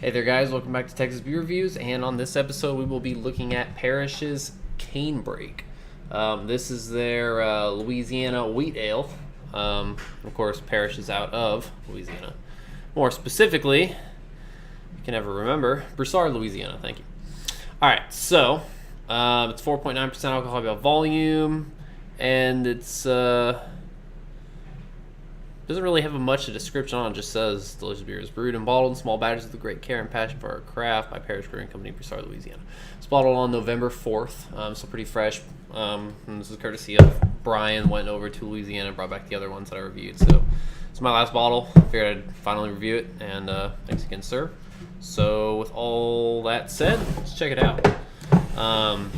Hey there guys, welcome back to Texas Beer Reviews, and on this episode we will be looking at Parish's Canebrake. This is their Louisiana wheat ale. Of course, Parish is out of Louisiana. More specifically, you can never remember, Broussard, Louisiana, thank you. Alright, so it's 4.9% alcohol by volume, and it's doesn't really have much of a description on it. Just says delicious beer is brewed and bottled in small batches with great care and passion for our craft by Parish Brewing Company, Broussard, Louisiana. It's bottled on November 4th, so pretty fresh. And this is courtesy of Brian. Went over to Louisiana and brought back the other ones that I reviewed. So it's my last bottle. Figured I'd finally review it, and thanks again, sir. So with all that said, let's check it out. Of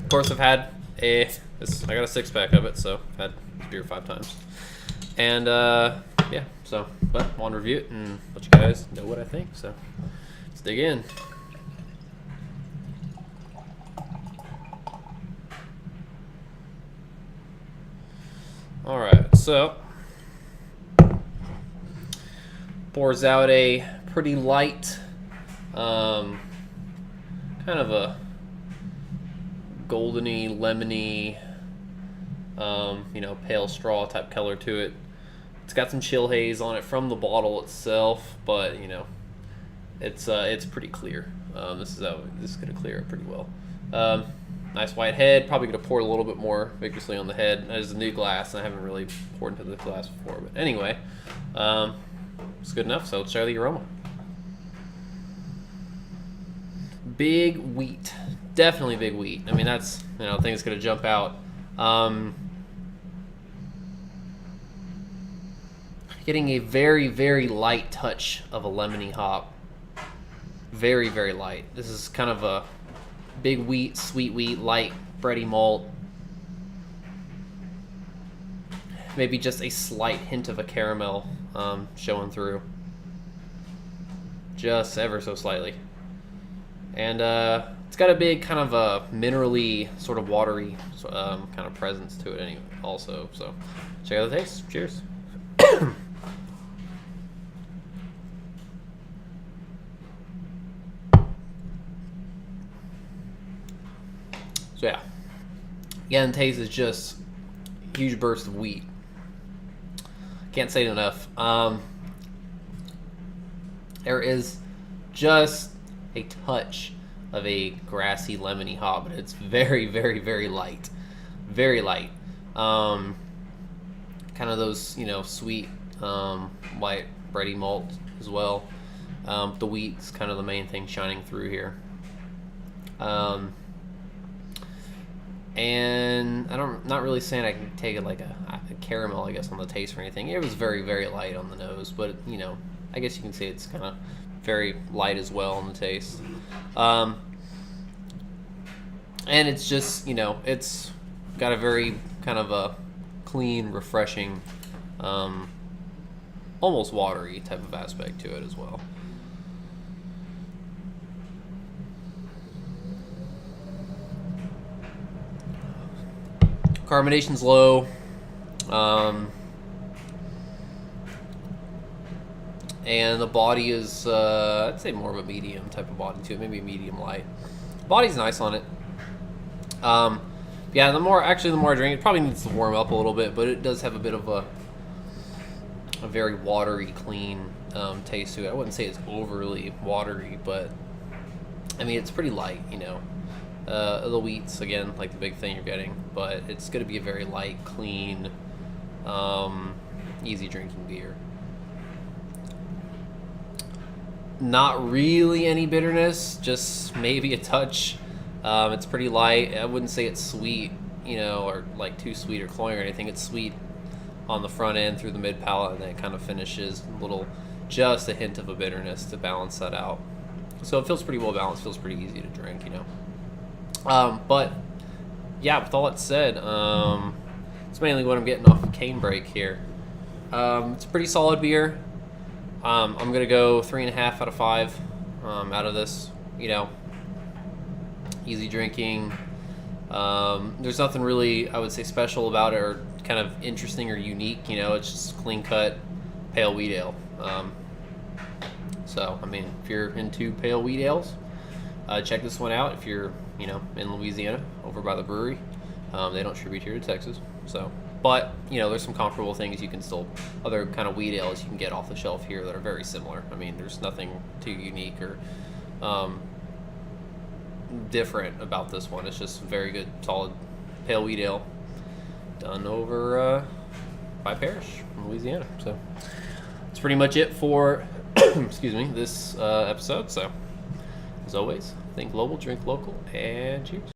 course, I've had I got a 6-pack of it, so I've had this beer 5 times. And yeah, but I want to review it and let you guys know what I think. So let's dig in. All right, so pours out a pretty light, kind of a goldeny, lemony, pale straw type color to it. It's got some chill haze on it from the bottle itself, but it's pretty clear. This is gonna clear it pretty well. Nice white head. Probably gonna pour a little bit more vigorously on the head. There's a new glass, and I haven't really poured into the glass before. But anyway, it's good enough. So let's try the aroma. Big wheat, definitely big wheat. I mean, that's I think it's gonna jump out. Getting a very, very light touch of a lemony hop. Very, very light. This is kind of a big wheat, sweet wheat, light, bready malt. Maybe just a slight hint of a caramel showing through. Just ever so slightly. And it's got a big kind of a minerally, sort of watery kind of presence to it anyway also. So check out the taste. Cheers. So yeah, again, taste is just a huge burst of wheat. Can't say it enough. There is just a touch of a grassy, lemony hop, but it's very, very, very light. Very light. Kind of those, sweet, white, bready malt as well. The wheat's kind of the main thing shining through here. And not really saying I can take it like a caramel, I guess, on the taste or anything. It was very, very light on the nose, but I guess you can say it's kind of very light as well on the taste. And it's just, it's got a very kind of a clean, refreshing, almost watery type of aspect to it as well. Carbonation's low. And the body is, I'd say more of a medium type of body to it, maybe medium light. Body's nice on it. Yeah, the more I drink, it probably needs to warm up a little bit, but it does have a bit of a very watery, clean taste to it. I wouldn't say it's overly watery, but I mean, it's pretty light, the wheat's, again, like the big thing you're getting, but it's going to be a very light, clean, easy drinking beer. Not really any bitterness, just maybe a touch. It's pretty light. I wouldn't say it's sweet, or like too sweet or cloying or anything. It's sweet on the front end through the mid palate, and then it kind of finishes just a hint of a bitterness to balance that out. So it feels pretty well balanced, feels pretty easy to drink, But yeah, with all that said, it's mainly what I'm getting off of Canebrake here. It's a pretty solid beer. I'm gonna go 3.5 out of 5 out of this. Easy drinking. There's nothing really, I would say, special about it or kind of interesting or unique. It's just clean cut, pale wheat ale. So, I mean, if you're into pale wheat ales, check this one out. If you're, in Louisiana, over by the brewery, they don't tribute here to Texas. So, but there's some comparable things you can still, other kind of wheat ales you can get off the shelf here that are very similar. I mean, there's nothing too unique or different about this one. It's just very good, solid pale wheat ale done over by Parish in Louisiana. So that's pretty much it for excuse me, this episode. So as always, think global, drink local, and cheers.